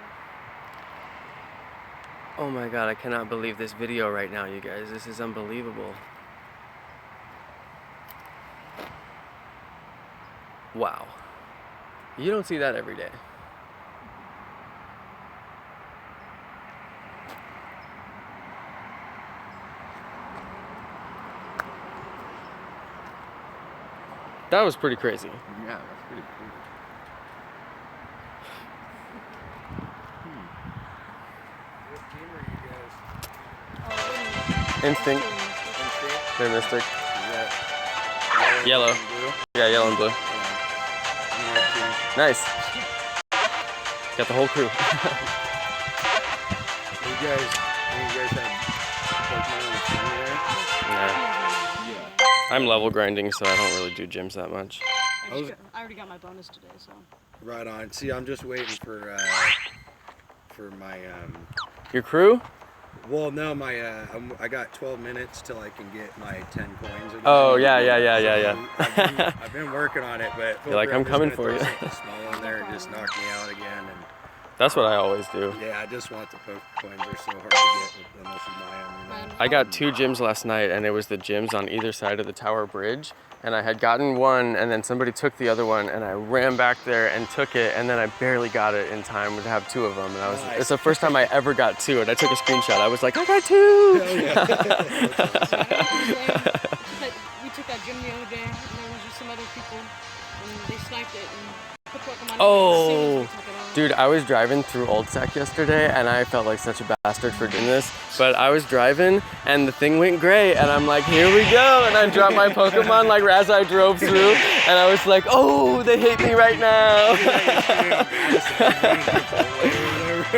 S1: Oh my god, I cannot believe this video right now, you guys. This is unbelievable. Wow. You don't see that every day. That was pretty crazy.
S3: Yeah, that's pretty cool.
S1: Instinct. They're Mystic.
S3: Is that
S1: Yellow.
S3: and blue?
S1: Yeah, yellow and blue.
S3: Hold on.
S1: Nice. Got the whole crew.
S3: You guys have Pokemon in the family there?
S1: Yeah. I'm level grinding, so I don't really do gyms that much.
S2: I already got my bonus today, so.
S3: Right on. See, I'm just waiting for my
S1: Your crew?
S3: Well, no, I got 12 minutes till I can get my 10 coins. Again.
S1: Oh, yeah.
S3: I've been working on it, but
S1: You're like, I'm coming for you.
S3: Small in there and just knock me out again. And
S1: That's what I always do.
S3: yeah, I just want the poke coins. They're so hard to get unless you buy them. You know?
S1: I got 2 gyms last night, and it was the gyms on either side of the tower bridge. And I had gotten one, and then somebody took the other one, and I ran back there and took it, and then I barely got it in time to have 2 of them. And
S3: Nice.
S1: it's the first time I ever got 2, and I took a screenshot. I was like, I got 2!
S3: Hell yeah.
S2: We took that gym the other day, and there was just some other people, and they sniped it and put Pokemon
S1: Oh.
S2: as soon as we took it off.
S1: Dude, I was driving through Old Sac yesterday, and I felt like such a bastard for doing this. But I was driving, and the thing went gray, and I'm like, here we go! And I dropped my Pokemon like as I drove through, and I was like, oh, they hate me right now!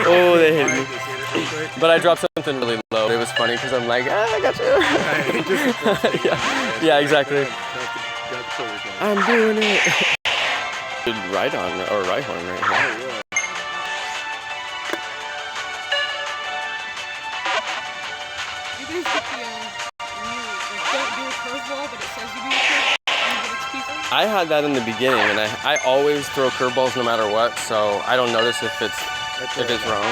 S1: Oh, they hate me. But I dropped something really low. It was funny because I'm like, I got you. Yeah, exactly. I'm doing it. Good right on or right horn right here.
S2: You guys get the don't do a curveball, but it says you do a curveball and you get XP for it?
S1: I had that in the beginning, and I always throw curveballs no matter what, so I don't notice if it's wrong.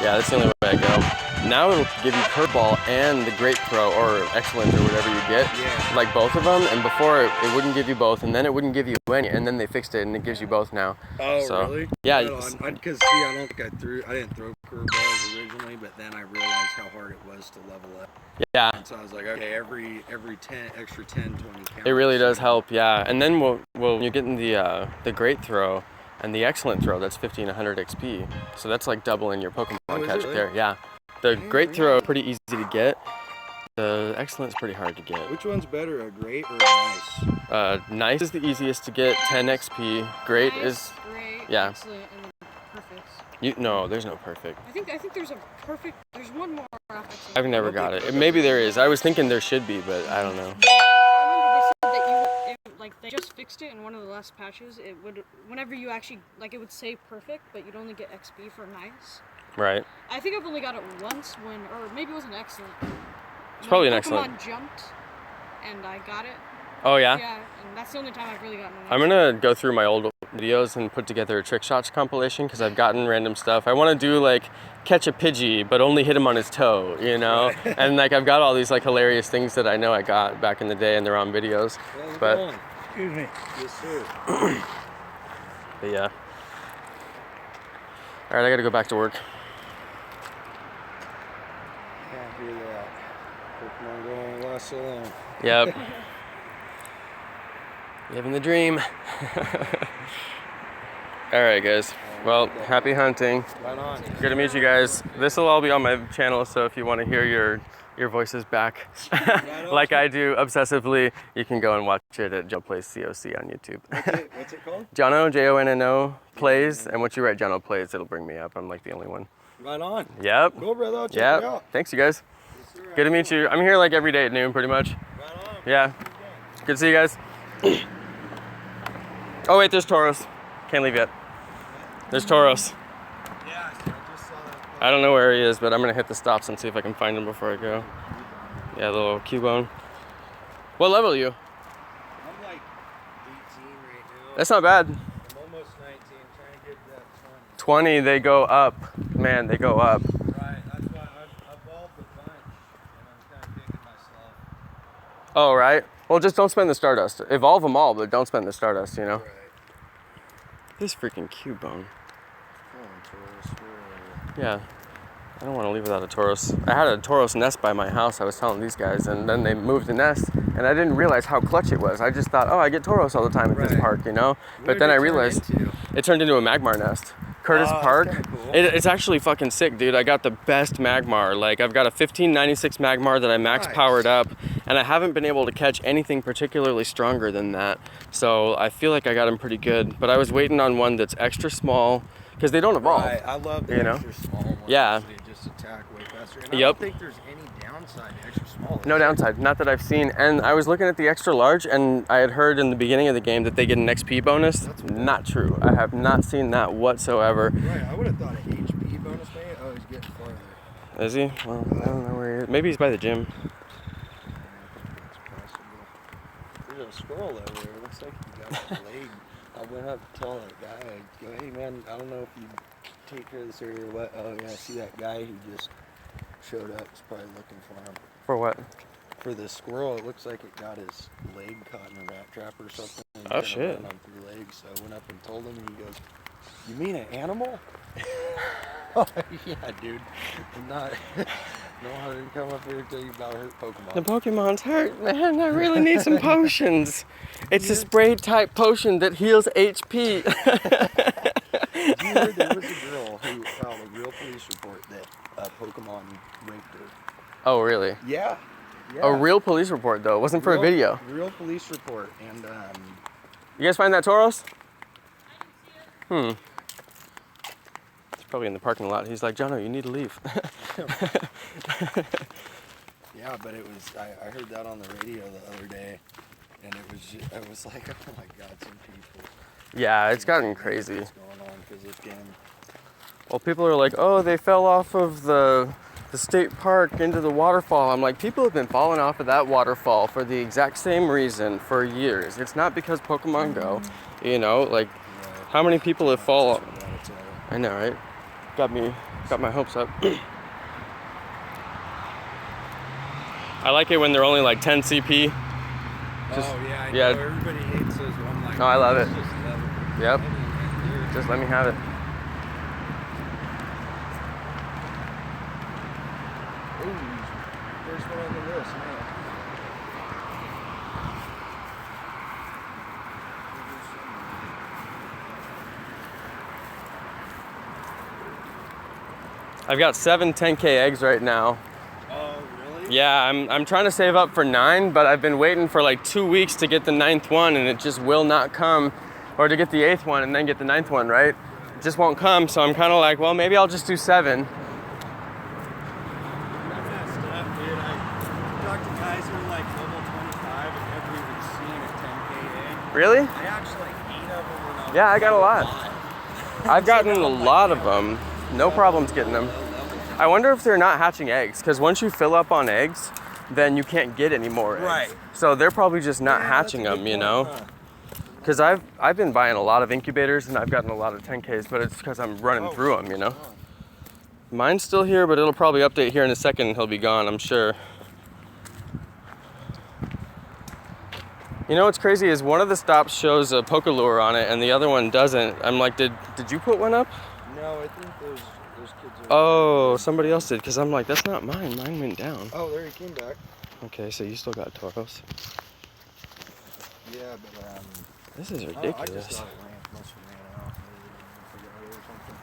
S1: Yeah, that's the only way I go. Now it'll give you curveball and the great throw or excellent or whatever you get, like both of them. And before it wouldn't give you both, and then it wouldn't give you any, and then they fixed it and it gives you both now.
S3: Oh,
S1: so,
S3: really?
S1: Yeah.
S3: Because see, I don't think I didn't throw curveballs originally, but then I realized how hard it was to level up.
S1: Yeah.
S3: And so I was like, okay, every 10 extra 10, 20 counts.
S1: It really does help, yeah. And then when you're getting the great throw and the excellent throw, that's 1500 XP. So that's like doubling your Pokemon catch there. Yeah. The great throw is pretty easy to get. The excellent's pretty hard to get.
S3: Which one's better, a great or a nice?
S1: Nice is the easiest to get, 10 XP. Great
S2: Nice,
S1: is,
S2: great,
S1: yeah.
S2: excellent, and then perfect.
S1: No, there's no perfect.
S2: I think there's a perfect. There's one more after excellent.
S1: I've never got it. Maybe there is. I was thinking there should be, but I don't know.
S2: I remember they said that they just fixed it in one of the last patches. It would, whenever you actually, it would say perfect, but you'd only get XP for nice.
S1: Right.
S2: I think I've only got it once or maybe it was an excellent.
S1: It's probably an
S2: Pokemon
S1: excellent.
S2: jumped, and I got it.
S1: Oh yeah?
S2: Yeah, and that's the only time I've really gotten it.
S1: I'm gonna go through my old videos and put together a trick shots compilation because I've gotten random stuff. I want to do catch a Pidgey, but only hit him on his toe, you know? And I've got all these hilarious things that I know I got back in the day and they're on videos. But
S3: excuse me. Yes, sir.
S1: But yeah. All right, I gotta go back to work.
S3: Can't hear that. Pokemon GO only lasts so long.
S1: Yep. Living the dream. All right, guys. Well, happy hunting.
S3: Right on.
S1: Good to meet you guys. This will all be on my channel, so if you want to hear your voices back, like I do obsessively, you can go and watch it at Jono Plays COC on YouTube.
S3: What's it called?
S1: Jono, Jonno Plays, and once you write Jono Plays, it'll bring me up. I'm the only one.
S3: Right on.
S1: Yep.
S3: Cool, brother. I'll check it
S1: Yep.
S3: out.
S1: Thanks, you guys.
S3: Yes, sir.
S1: Good to meet you. I'm here every day at noon, pretty much.
S3: Right on.
S1: Yeah. Good to see you guys. Oh wait, there's Tauros. Can't leave yet. There's Tauros.
S3: Yeah, I just saw that.
S1: I don't know where he is, but I'm gonna hit the stops and see if I can find him before I go. Yeah, little Cubone. What level are you?
S3: I'm 18 right now.
S1: That's not bad.
S3: I'm almost 19, trying to get that
S1: 20, they go up. Man, they go up.20.
S3: Right, that's why I've evolved a bunch, and I'm kind of kicking myself.
S1: Oh, right. Well, just don't spend the Stardust. Evolve them all, but don't spend the Stardust, you know?
S3: Right.
S1: This freaking Cubone.
S3: Come on, Tauros, where are
S1: Yeah. I don't want to leave without a Tauros. I had a Tauros nest by my house, I was telling these guys, and then they moved the nest, and I didn't realize how clutch it was. I just thought, oh, I get Tauros all the time at this
S3: Right.
S1: park, you know?
S3: What
S1: But
S3: did
S1: then
S3: it
S1: I
S3: turn
S1: realized
S3: into?
S1: it turned into a Magmar nest. Curtis
S3: Oh, that's
S1: Park.
S3: kinda cool.
S1: It's actually fucking sick, dude. I got the best Magmar. I've got a 1596 Magmar that I max
S3: Nice.
S1: powered up, and I haven't been able to catch anything particularly stronger than that. So I feel like I got him pretty good, but I was waiting on one that's extra small because they don't evolve.
S4: Right, I love the extra small ones.
S1: Yeah.
S4: They just attack way faster. And I don't think there's any downside to extra small.
S1: No downside, not that I've seen. And I was looking at the extra large, and I had heard in the beginning of the game that they get an XP bonus. That's not true. I have not seen that whatsoever.
S4: Right, I would have thought an HP bonus maybe. Oh, he's getting farther.
S1: Is he? Well, I don't know where he is. Maybe he's by the gym.
S4: There's a squirrel over there. It looks like he got his leg. I went up to tell that guy, I go, hey man, I don't know if you take care of this area or what. Oh yeah, I see that guy who just showed up. He's probably looking for him.
S1: For what?
S4: For the squirrel, it looks like it got his leg caught in a rat trap or something.
S1: Oh shit.
S4: On 3 legs. So I went up and told him, and he goes, you mean an animal? Oh, yeah, dude. I'm not. No, I didn't come up here to tell you about hurt Pokemon.
S1: The Pokemon's hurt, man. I really need some potions. It's a spray type potion that heals HP.
S4: You heard there was a girl who filed a real police report that Pokemon raped her.
S1: Oh, really?
S4: Yeah.
S1: A real police report, though. It wasn't for a video.
S4: Real police report. And,
S1: You guys find that Tauros? It's probably in the parking lot. He's like, Jono, you need to leave.
S4: yeah, but it was, I heard that on the radio the other day, and I was like, oh my God, some people.
S1: Yeah, it's gotten crazy.
S4: What's going on because this game.
S1: Well, people are like, oh, they fell off of the state park into the waterfall. I'm like, people have been falling off of that waterfall for the exact same reason for years. It's not because Pokemon Go, you know, like, how many people have fallen? I know, right? Got my hopes up. I like it when they're only like 10 CP.
S4: Just, oh yeah, I know. Everybody hates those, but I'm like,
S1: no, I love it.
S4: Just love it.
S1: Yep. Just let me have it.
S4: Ooh, first one on the list, man.
S1: I've got 7 10K eggs right now.
S4: Oh, really?
S1: Yeah, I'm trying to save up for 9, but I've been waiting for like 2 weeks to get the 9th one, and it just will not come. Or to get the 8th one and then get the 9th one, right? It just won't come, so I'm kind of like, well, maybe I'll just do 7.
S4: That's messed up, dude. I talked to guys who are like level 25 and never even seen a 10K egg.
S1: Really?
S4: I actually like 8 of them when I was
S1: Yeah, I got a lot. I've gotten a lot of them. No problems getting them. I wonder if they're not hatching eggs, because once you fill up on eggs, then you can't get any more eggs.
S4: Right.
S1: So they're probably just not hatching them, you know? Because I've been buying a lot of incubators, and I've gotten a lot of 10Ks, but it's because I'm running through them, you know? Mine's still here, but it'll probably update here in a second. He'll be gone, I'm sure. You know what's crazy is one of the stops shows a Pokelure on it, and the other one doesn't. I'm like, did you put one up?
S4: No, I think those kids are...
S1: Oh, somebody else did, because I'm like, that's not mine. Mine went down.
S4: Oh, there he came back.
S1: Okay, so you still got Tauros.
S4: Yeah, but
S1: This is
S4: I
S1: ridiculous.
S4: just thought it must have ran out. Maybe they didn't forget it or something.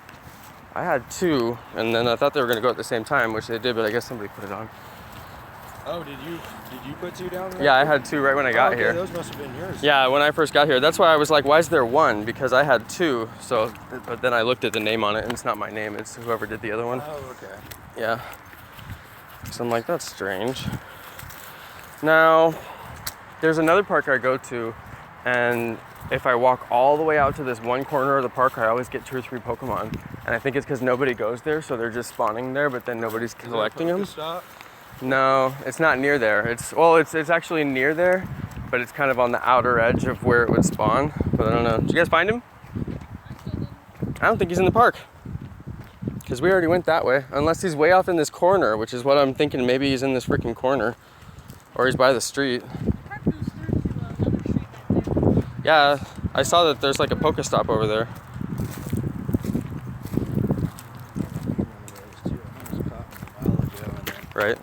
S1: I had 2, and then I thought they were going to go at the same time, which they did, but I guess somebody put it on.
S4: Oh, did you put 2 down there?
S1: Yeah, I had 2 right when I got here.
S4: Those must have been yours.
S1: Yeah, when I first got here. That's why I was like, why is there 1? Because I had 2, so, but then I looked at the name on it, and it's not my name, it's whoever did the other one.
S4: Oh, okay.
S1: Yeah. So I'm like, that's strange. Now, there's another park I go to, and if I walk all the way out to this one corner of the park, I always get 2 or 3 Pokemon. And I think it's because nobody goes there, so they're just spawning there, but then nobody's collecting them. No, it's not near there. It's actually near there, but it's kind of on the outer edge of where it would spawn. But I don't know. Did you guys find him? I don't think he's in the park. Because we already went that way. Unless he's way off in this corner, which is what I'm thinking. Maybe he's in this freaking corner. Or he's by the street. Yeah, I saw that there's like a Pokestop over there. Right?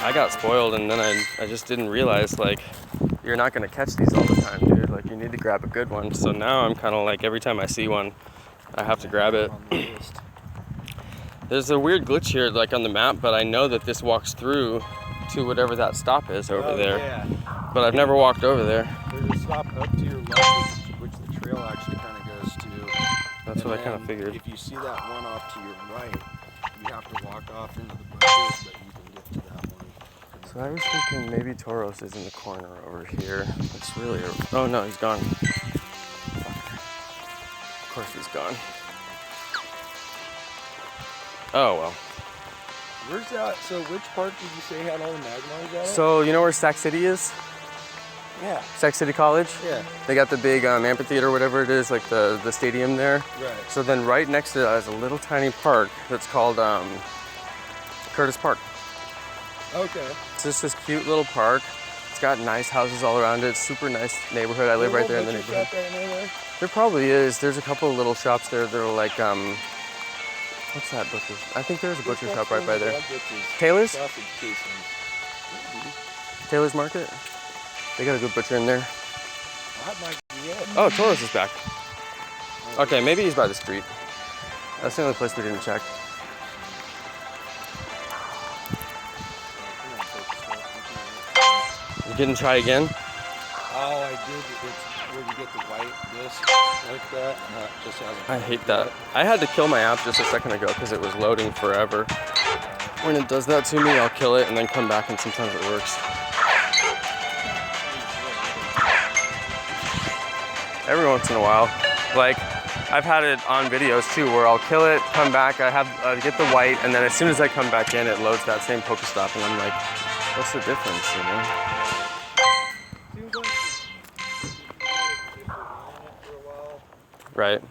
S1: I got spoiled, and then I just didn't realize, like, you're not gonna catch these all the time, dude. Like, you need to grab a good one. So now I'm kind of like, every time I see one, I have to grab it. There's a weird glitch here, like on the map, but I know that this walks through to whatever that stop is over there.
S4: Yeah.
S1: But I've never walked over there.
S4: There's a stop up to your left, which the trail actually kind of goes to.
S1: That's
S4: And
S1: what I kind of
S4: then
S1: figured.
S4: If you see that one off to your right, you have to walk off into the bushes, but you can get to that one.
S1: So I was thinking maybe Tauros is in the corner over here. It's really oh no, he's gone. Of course he's gone. Oh well.
S4: Where's that? So which park did you say had all the Magmars at?
S1: So you know where Sac City is?
S4: Yeah.
S1: Sac City College?
S4: Yeah.
S1: They got the big amphitheater, whatever it is, like the stadium there.
S4: Right.
S1: So then right next to that is a little tiny park that's called Curtis Park.
S4: Okay.
S1: It's just this cute little park. It's got nice houses all around it. It's super nice neighborhood. I live right there in the neighborhood.
S4: Right there?
S1: There probably is. There's a couple of little shops there that are like, what's that butcher? I think there's a butcher shop right by there. Taylor's?
S4: Sausage casings.
S1: Taylor's Market? They got a good butcher in there.
S4: That might be it.
S1: Oh, Tauros is back. Okay, maybe he's by the street. That's the only place we didn't check. You didn't try again?
S4: Oh, I did. It's where you get the white disc like that. And that just hasn't.
S1: I hate that. I had to kill my app just a second ago because it was loading forever. When it does that to me, I'll kill it and then come back, and sometimes it works. Every once in a while. Like, I've had it on videos too where I'll kill it, come back, I get the white, and then as soon as I come back in, it loads that same Pokestop, and I'm like, what's the difference, you know? Right.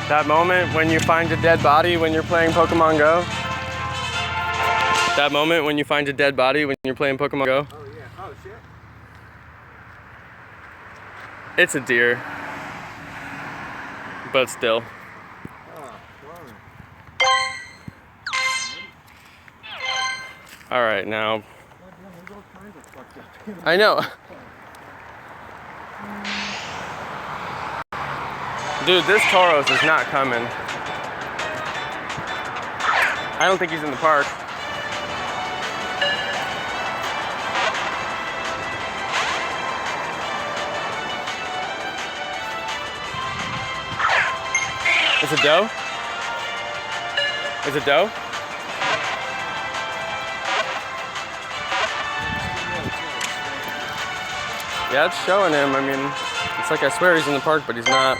S1: That moment when you find a dead body when you're playing Pokemon Go? That moment when you find a dead body when you're playing Pokemon Go?
S4: Oh yeah. Oh shit.
S1: It's a deer. But still. Alright, now. I know. Dude, this Tauros is not coming. I don't think he's in the park. Is it doe? Is it doe? Yeah, it's showing him. I mean, it's like I swear he's in the park, but he's not.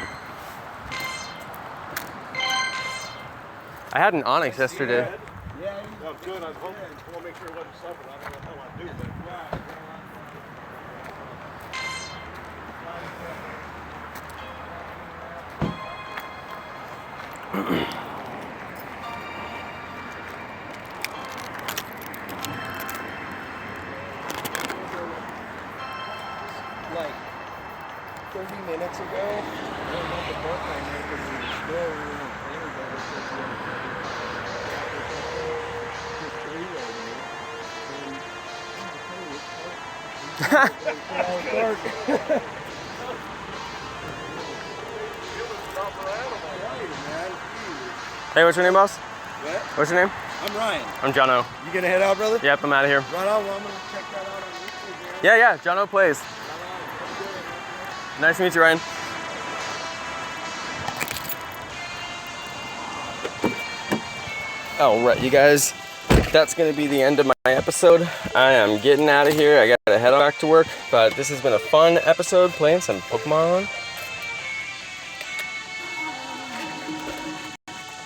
S1: I had an onyx yesterday.
S4: Yeah.
S5: No, good. I want to make sure it wasn't something. I don't know how I do, but
S4: Like 30 minutes ago, I went up the park line there because we were still in playing
S1: Hey, what's your name, boss?
S4: What?
S1: What's your name?
S4: I'm Ryan.
S1: I'm Jono.
S4: You gonna head out, brother?
S1: Yep, I'm out of here.
S4: Right on. Well, I'm gonna check that out on YouTube, man.
S1: Yeah, Jono plays. Nice to meet you, Ryan. All right, you guys, that's gonna be the end of my episode. I am getting out of here. I gotta head back to work, but this has been a fun episode playing some Pokemon.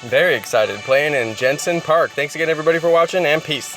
S1: Very excited playing in Jensen Park. Thanks again, everybody, for watching, and peace.